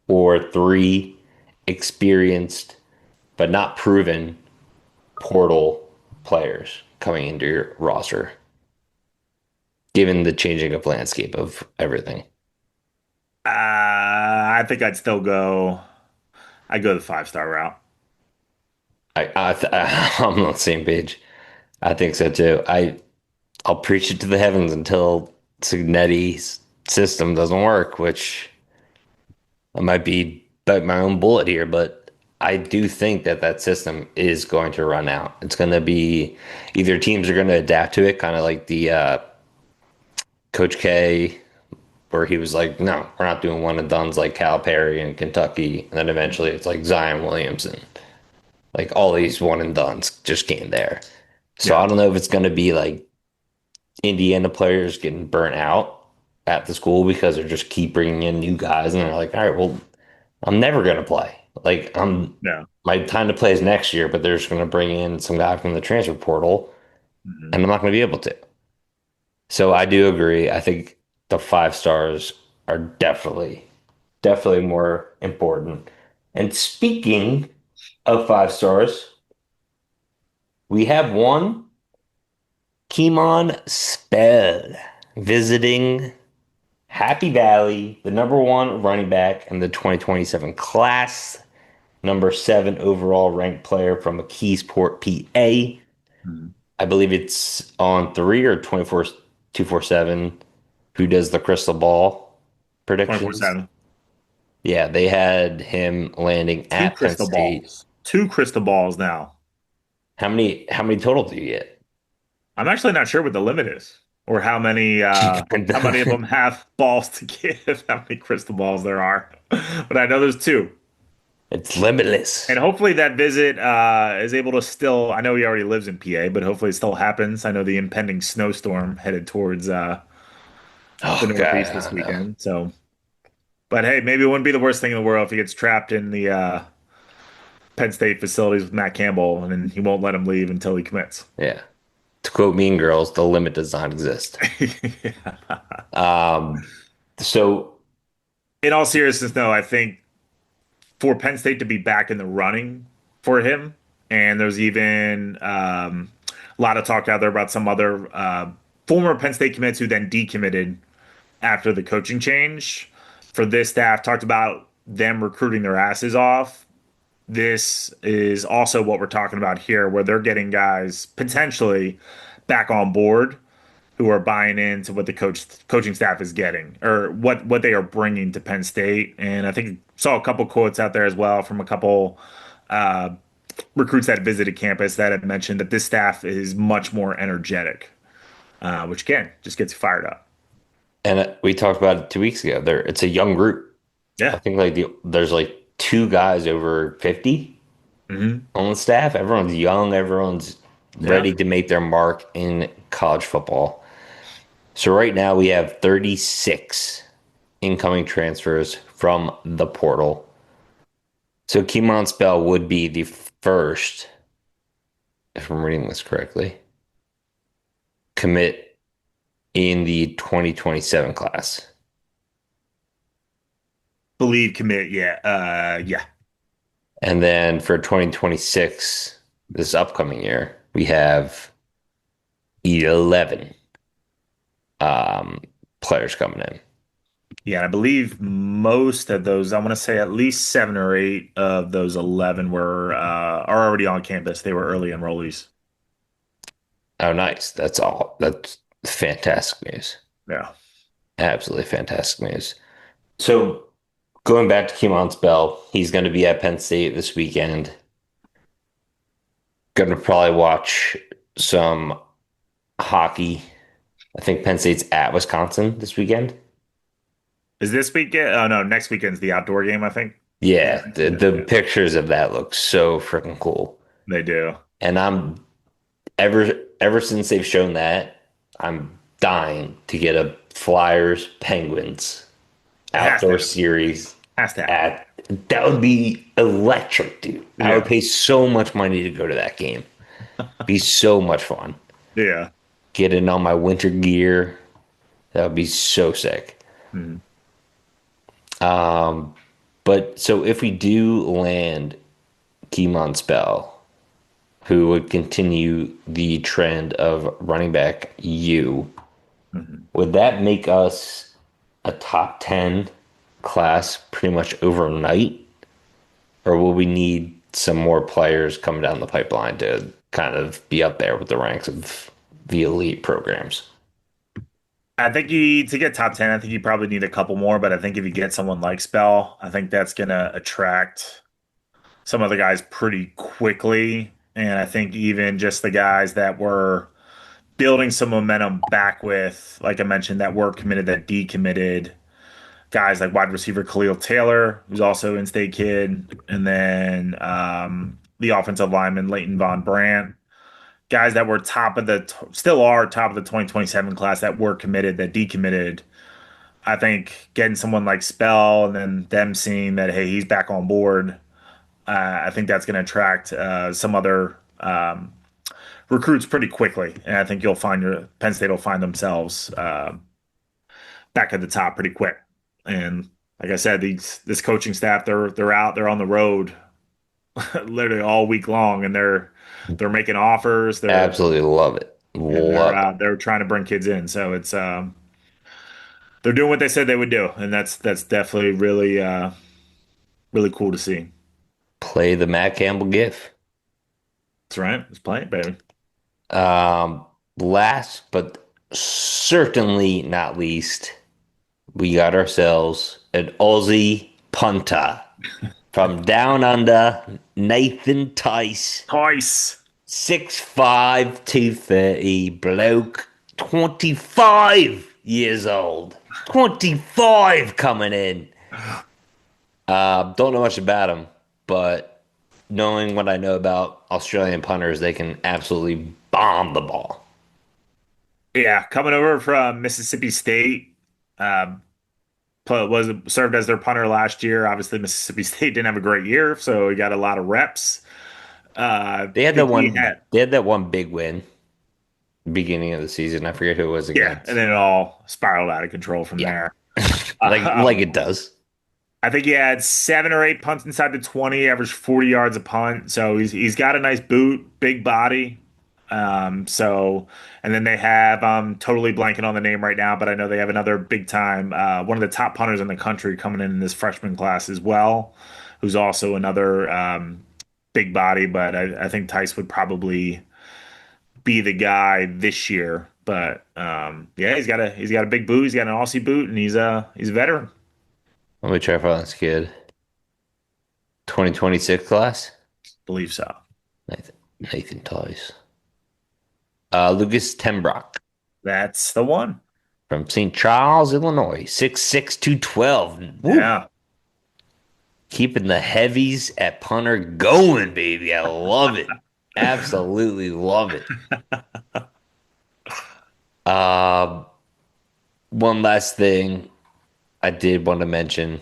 or three experienced but not proven portal players coming into your roster, given the changing of landscape of everything? I think I'd go the 5-star route. I'm on the same page. I think so too. I'll preach it to the heavens until Signetti's system doesn't work, which I might be bite my own bullet here, but I do think that that system is going to run out. It's going to be either teams are going to adapt to it, kind of like the Coach K, where he was like, no, we're not doing one and dones like Calipari in Kentucky. And then eventually it's like Zion Williamson. Like all these one and dones just came there. So Yeah. I don't know if it's going to be like Indiana players getting burnt out at the school because they're just keep bringing in new guys and they're like, all right, well, I'm never going to play. Like Yeah. my time to play is next year, but they're just going to bring in some guy from the transfer portal Mhm. and I'm not going to be able to. So I do agree. I think the five stars are definitely more important. And speaking of five stars, we have one Kemon Spell visiting Happy Valley, the number one running back in the 2027 class, number seven overall ranked player from McKeesport, PA. Mhm. I believe it's on three or 247 who does the crystal ball predictions. 24/7. Yeah, they had him landing Two at Penn crystal State. balls. Two crystal balls now. How many total do you get? I'm actually not sure what the limit is or how many of them have balls to give, how many crystal balls there are. But I know there's two. It's limitless. And hopefully that visit is able to still, I know he already lives in PA, but hopefully it still happens. I know the impending snowstorm headed towards the Oh God, Northeast I this don't know. weekend. So, but hey, maybe it wouldn't be the worst thing in the world if he gets trapped in the Penn State facilities with Matt Campbell and then he won't let him leave until he commits. Yeah. To quote Mean Girls, the limit does not exist. Um, so In all seriousness, though, I think for Penn State to be back in the running for him, and there's even a lot of talk out there about some other former Penn State commits who then decommitted after the coaching change. For this staff, talked about them recruiting their asses off. This is also what we're talking about here, where they're getting guys potentially back on board who are buying into what the coaching staff is getting or what they are bringing to Penn State. And I think saw a couple quotes out there as well from a couple uh, recruits that visited campus that have mentioned that this staff is much more energetic, which again just gets you fired up. and we talked about it 2 weeks ago. It's a young group. I Yeah. think there's like two guys over 50 Hmm. on the staff. Everyone's young. Everyone's Yeah. ready to make their mark in college football. So right now we have 36 incoming transfers from the portal. So Kemon Spell would be the first, if I'm reading this correctly, commit in the 2027 class. Believe, commit. Yeah. Yeah. And then for 2026, this upcoming year, we have 11 um, players coming in. Yeah. And I believe most of those, I want to say at least seven or eight of those 11 are already on campus. They were early enrollees. Oh, nice. That's all. That's fantastic news. Yeah. Absolutely fantastic news. So going back to Kemon's Bell, he's going to be at Penn State this weekend. Going to probably watch some hockey. I think Penn State's at Wisconsin this weekend. Is this weekend? Oh no, next weekend's the outdoor game, I think. Yeah, Yeah, I the, see that. the Yeah, pictures of that look so freaking cool. they do. And ever since they've shown that, I'm dying to get a Flyers Penguins It has to outdoor happen. series Has to happen. at that would be electric, dude. I would Yeah. pay so much money to go to that game. Be so much fun. Yeah. Get in all my winter gear. That would be so sick. Mhm. Um, but so if we do land Kemon Spell, who would continue the trend of running back you, Mhm. would that make us a top 10 class pretty much overnight? Or will we need some more players coming down the pipeline to kind of be up there with the ranks of the elite programs. I think to get top 10, I think you probably need a couple more, but I think if you get someone like Spell, I think that's going to attract some other guys pretty quickly. And I think even just the guys that were building some momentum back with, like I mentioned, that were committed, that decommitted, guys like wide receiver Khalil Taylor, who's also in-state kid, and then the offensive lineman Leighton Von Brandt, guys that were still are top of the 2027 class that were committed, that decommitted. I think getting someone like Spell and then them seeing that, hey, he's back on board, I think that's going to attract some other recruits pretty quickly, and I think you'll find your Penn State will find themselves back at the top pretty quick. And like I said, this coaching staff, they're on the road literally all week long, and they're making offers. Absolutely love it. Love it. They're trying to bring kids in. So it's they're doing what they said they would do, and that's definitely really cool to see. Play the Matt Campbell gif. That's right. Let's play it, baby. Um, Last but certainly not least, we got ourselves an Aussie punter from down under, Nathan Tiyce, Twice. 6'5", 230 bloke, 25 years old. 25 coming in. Don't know much about him, but knowing what I know about Australian punters, they can absolutely bomb the ball. Yeah, coming over from Mississippi State. Um, was served as their punter last year. Obviously, Mississippi State didn't have a great year, so he got a lot of reps. They had Think that he one. had, They had that one big win beginning of the season. I forget who it was yeah, and against. then it all spiraled out of control from Yeah, there. like Um, it does. I think he had 7 or 8 punts inside the 20, averaged 40 yards a punt. So he's got a nice boot, big body. So and then they have totally blanking on the name right now, but I know they have another big time one of the top punters in the country coming in this freshman class as well, who's also another big body. But I think Tiyce would probably be the guy this year. But yeah, he's got a big boot, he's got an Aussie boot, and he's a veteran. Let me try to find this kid. 2026 class. Believe so. Nathan Tice. Lucas Tembrock That's the one. from St. Charles, Illinois. 6'6", 212. Woo. Yeah. Keeping the heavies at punter going, baby. I love it. Absolutely love it. Uh, One last thing I did want to mention.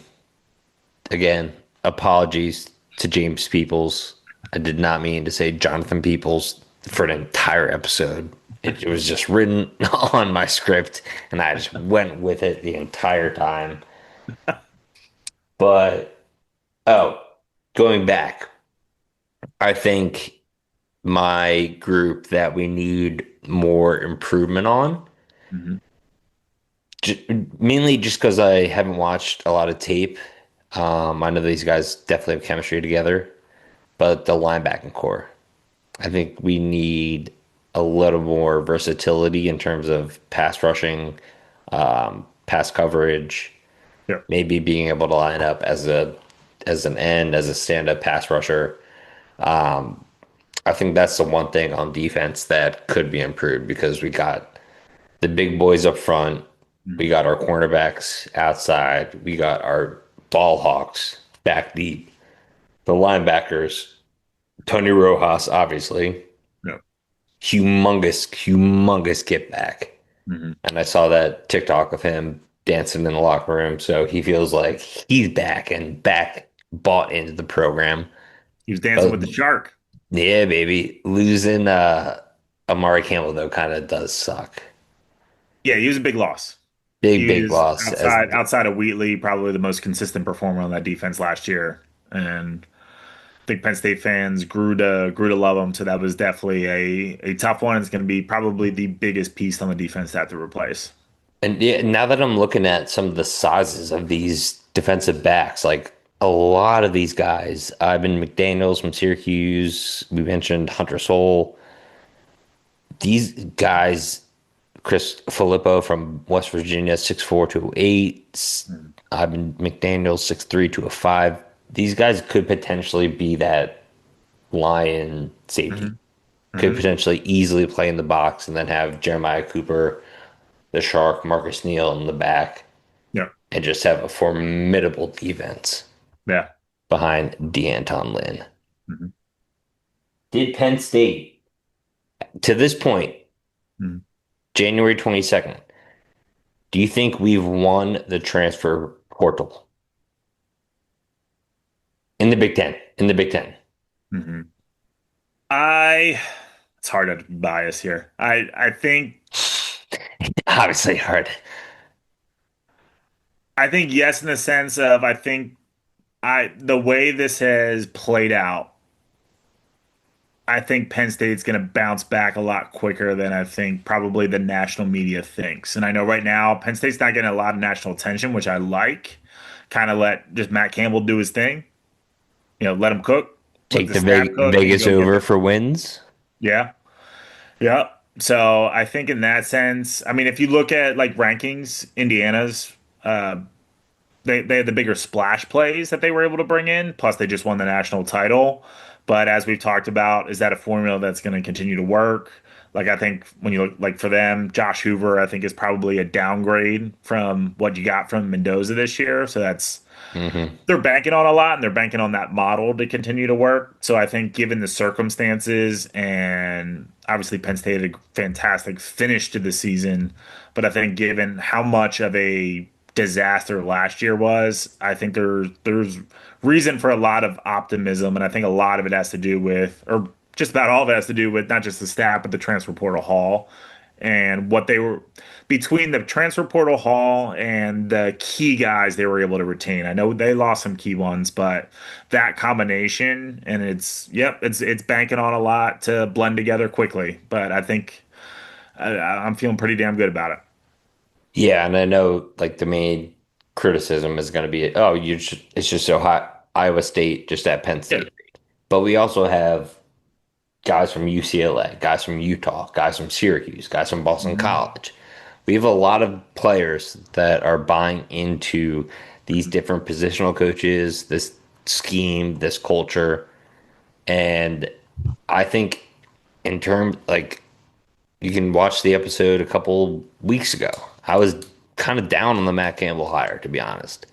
Again, apologies to James Peoples. I did not mean to say Jonathan Peoples for an entire episode. It was just written on my script, and I just went with it the entire time. But, oh, going back, I think my group that we need more improvement on, Mhm. mainly just because I haven't watched a lot of tape. I know these guys definitely have chemistry together, but the linebacking core, I think we need a little more versatility in terms of pass rushing, pass coverage, Yeah. maybe being able to line up as an end, as a stand-up pass rusher. I think that's the one thing on defense that could be improved because we got the big boys up front, we got our cornerbacks outside, we got our ball hawks back deep, the linebackers, Tony Rojas, obviously, Yeah. humongous get back. Mhm. And I saw that TikTok of him dancing in the locker room. So he feels like he's back and back bought into the program. He was dancing But with the shark. yeah, baby. Losing Amari Campbell though kind of does suck. Yeah, he was a big loss. Big He was loss as outside of Wheatley, probably the most consistent performer on that defense last year. And I think Penn State fans grew to love him. So that was definitely a tough one. It's going to be probably the biggest piece on the defense to have to replace. and yeah, now that I'm looking at some of the sizes of these defensive backs, like a lot of these guys, Ivan McDaniels from Syracuse, we mentioned Hunter Soul, these guys, Chris Filippo from West Virginia, 6'4" to 208. Mhm. Ivan McDaniel, 6'3" to 205. These guys could potentially be that lion safety. Mhm. Could Mhm. potentially easily play in the box and then have Jeremiah Cooper, the Shark, Marcus Neal in the back, Yeah. and just have a formidable defense Yeah. behind D'Anton Lynn. Mhm. Did Penn State, to this point, Mhm. January 22nd, do you think we've won the transfer portal in the Big Ten? In the Big Ten. Mhm. I it's hard to bias here. Obviously hard. I think yes in the sense of I think I the way this has played out, I think Penn State's going to bounce back a lot quicker than I think probably the national media thinks. And I know right now Penn State's not getting a lot of national attention, which I like. Kind of let just Matt Campbell do his thing. Let him cook, let Take the the staff cook, and Vegas go get over the for wins. yeah. Yeah. So I think in that sense, I mean, if you look at like rankings, Indiana's uh, they had the bigger splash plays that they were able to bring in. Plus, they just won the national title. But as we've talked about, is that a formula that's going to continue to work? Like I think when you look like for them, Josh Hoover, I think is probably a downgrade from what you got from Mendoza this year. So that's Hmm. they're banking on a lot and they're banking on that model to continue to work. So I think given the circumstances and obviously Penn State had a fantastic finish to the season, but I think given how much of a disaster last year was, I think there's reason for a lot of optimism and I think a lot of it has to do with or just about all of it has to do with not just the staff but the transfer portal haul and what they were between the transfer portal haul and the key guys they were able to retain. I know they lost some key ones, but that combination and it's banking on a lot to blend together quickly. But I think I'm feeling pretty damn good about it. Yeah, and I know like the main criticism is going to be, oh, it's just so hot. Iowa State just at Penn Yeah. State. But we also have guys from UCLA, guys from Utah, guys from Syracuse, guys from Boston Hmm. College. We have a lot of players that are buying into these different positional coaches, this scheme, this culture. And I think in terms like you can watch the episode a couple weeks ago. I was kind of down on the Matt Campbell hire, to be honest.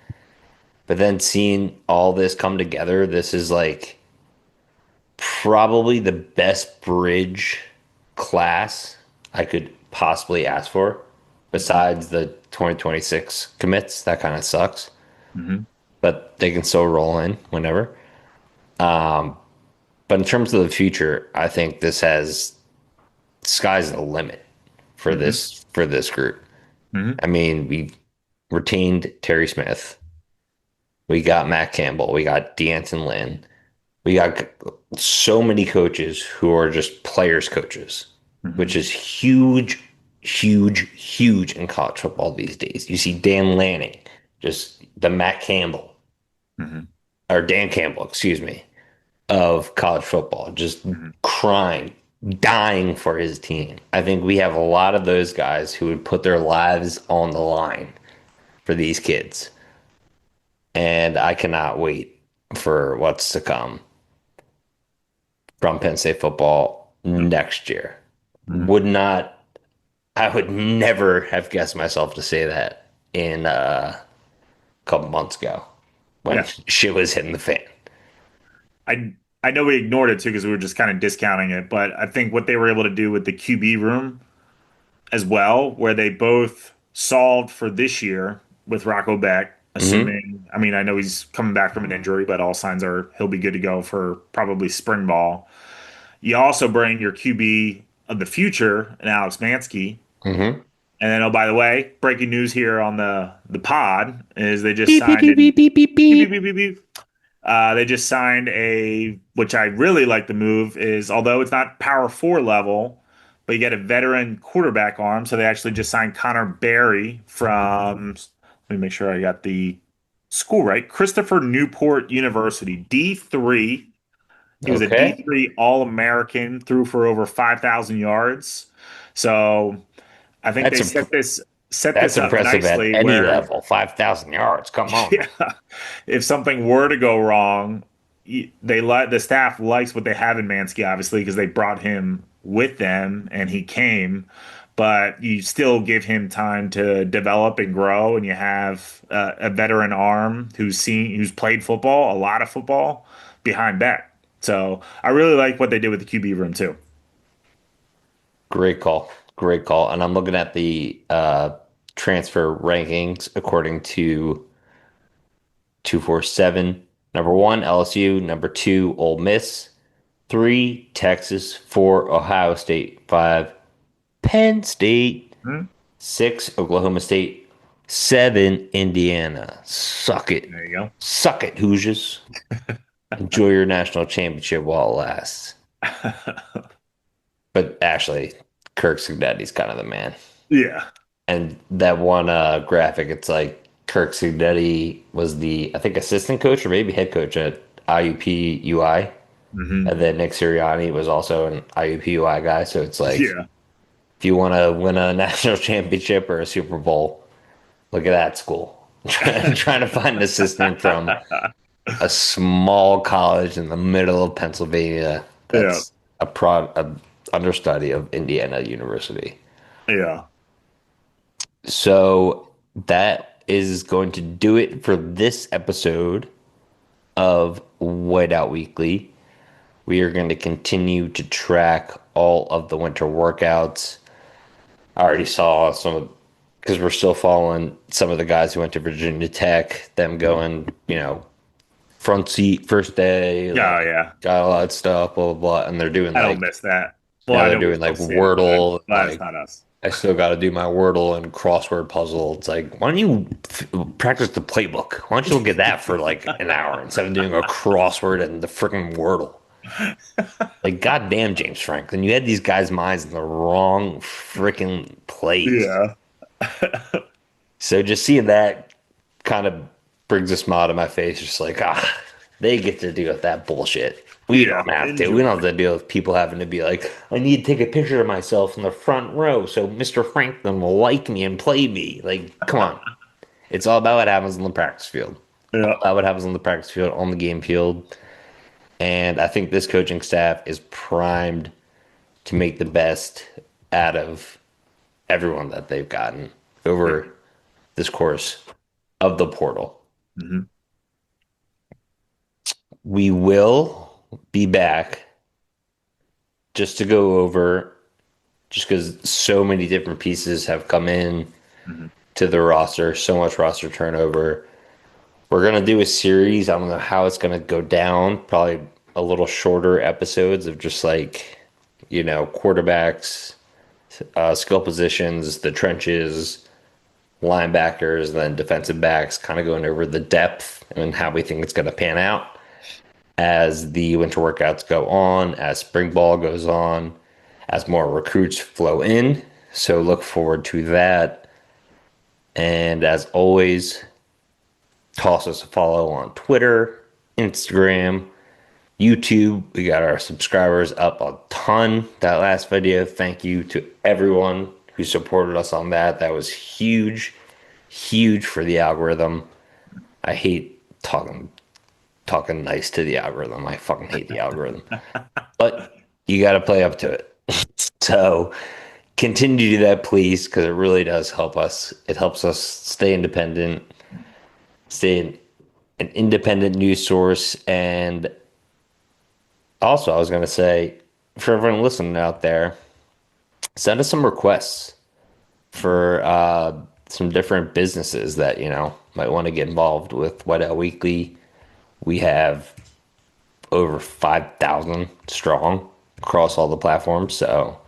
But then seeing all this come together, this is like probably the best bridge class I could possibly ask for, besides the 2026 commits. That kind of sucks, Hmm. but they can still roll in whenever. But in terms of the future, I think this has sky's the limit Hmm. for this group. Hmm. I mean, we retained Terry Smith. We got Matt Campbell. We got D'Anton Lynn. We got so many coaches who are just players coaches, which Hmm. is huge, huge, huge in college football these days. You see Dan Lanning, just the Matt Campbell, Hmm. or Dan Campbell, excuse me, of college football, just Hmm. crying, dying for his team. I think we have a lot of those guys who would put their lives on the line for these kids. And I cannot wait for what's to come from Penn State football next year. Hmm. Would not, I would never have guessed myself to say that in a couple months ago when Yeah. shit was hitting the fan. I know we ignored it too because we were just kind of discounting it, but I think what they were able to do with the QB room as well, where they both solved for this year with Rocco Beck, Hmm. assuming, I mean, I know he's coming back from an injury, but all signs are he'll be good to go for probably spring ball. You also bring your QB of the future and Alex Mansky. Hmm. And then, oh, by the way, breaking news here on the pod is they just Beep, beep, signed beep, an beep, beep, beep, beep, beep, beep. beep, beep, beep. They just signed a, which I really like the move is, although it's not power four level, but you get a veteran quarterback arm. So they actually just signed Connor Barry from, let me make sure I got the school right, Christopher Newport University, D3. He was a Okay. D3 All American, threw for over 5,000 yards. So I think That's they a set that's this up impressive at nicely any where level. 5,000 yards. Come on, man. yeah, if something were to go wrong, the staff likes what they have in Mansky, obviously, because they brought him with them and he came. But you still give him time to develop and grow, and you have a veteran arm who's played football, a lot of football, behind Beck. So I really like what they did with the QB room too. Great call. Great call. And I'm looking at the transfer rankings according to 247. Number one, LSU. Number two, Ole Miss. Three, Texas. Four, Ohio State. Five, Penn State. Hmm? Six, Oklahoma State. Seven, Indiana. Suck it. There you Suck it, Hoosiers. Enjoy your national championship while it lasts. go. But actually, Kirk Cignetti's kind of the man. Yeah. And that one graphic, it's like Kirk Cignetti was the, I think, assistant coach or maybe head coach at IUP UI. Hmm. And then Nick Sirianni was also an IUP UI guy. So it's like, Yeah. if you want to win a national championship or a Super Bowl, look at that school. Trying to find an assistant from a small college in the middle of Pennsylvania Yeah. that's a understudy of Indiana University. Yeah. So that is going to do it for this episode of Whiteout Weekly. We are going to continue to track all of the winter workouts. I already saw some because we're still following some of the guys who went to Virginia Tech, them going, front seat first day, Yeah. like Yeah. got a lot of stuff, blah blah blah, and they're doing I don't like miss that. Well, now I they're know we're doing like supposed to say it, but Wordle, that's like not us. I still got to do my Wordle and crossword puzzle. It's like, why don't you practice the playbook? Why don't you look at that for like an hour instead of doing a crossword and the freaking Wordle? Like, goddamn, James Franklin, you had these guys' minds in the wrong freaking place. Yeah. So just seeing that kind of brings a smile to my face. Just like, they get to deal with that bullshit. We Yeah. don't have to. We Enjoy. don't have to deal with people having to be like, I need to take a picture of myself in the front row so Mr. Franklin will like me and play me. Like, come on. It's all about what happens on the practice field. All Yeah. about what happens on the practice field, on the game field. And I think this coaching staff is primed to make the best out of everyone that they've gotten over this course of the portal. Hmm. We will be back just to go over, just because so many different pieces have come in Hmm. to the roster, so much roster turnover. We're going to do a series. I don't know how it's going to go down, probably a little shorter episodes of just like, quarterbacks, skill positions, the trenches, linebackers, and then defensive backs, kind of going over the depth and how we think it's going to pan out as the winter workouts go on, as spring ball goes on, as more recruits flow in. So look forward to that. And as always, toss us a follow on Twitter, Instagram, YouTube. We got our subscribers up a ton that last video. Thank you to everyone who supported us on that. That was huge, huge for the algorithm. I hate talking nice to the algorithm. I fucking hate the algorithm. But you got to play up to it. So continue to do that, please, because it really does help us. It helps us stay independent, stay an independent news source. And also, I was going to say, for everyone listening out there, send us some requests for some different businesses that, might want to get involved with Whiteout Weekly. We have over 5,000 strong across all the platforms. So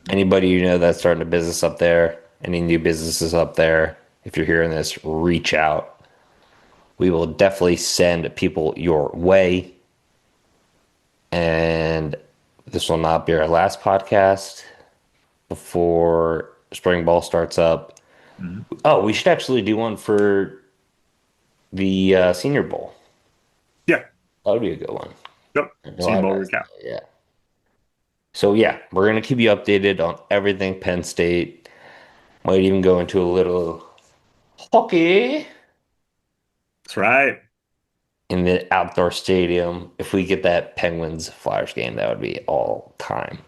anybody that's starting a business up there, any new businesses up there, if you're hearing this, reach out. We will definitely send people your way. And this will not be our last podcast before spring ball starts up. Hmm. Oh, we should actually do one for the Senior Bowl. Yeah. That would be a good one. Yep. I know Senior I'd Bowl ask recap. that, yeah. So yeah, we're gonna keep you updated on everything Penn State. Might even go into a little hockey That's right. in the outdoor stadium. If we get that Penguins Flyers game, that would be all time.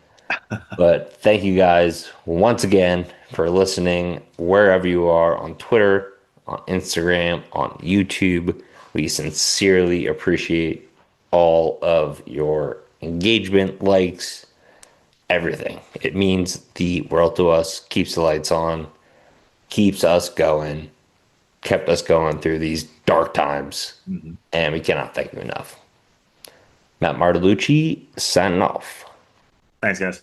But thank you guys once again for listening wherever you are on Twitter, on Instagram, on YouTube. We sincerely appreciate all of your engagement, likes, everything. It means the world to us, keeps the lights on, keeps us going, kept us going through these dark times, Mhm. and we cannot thank you enough. Matt Martelluzzi signing off. Thanks, guys.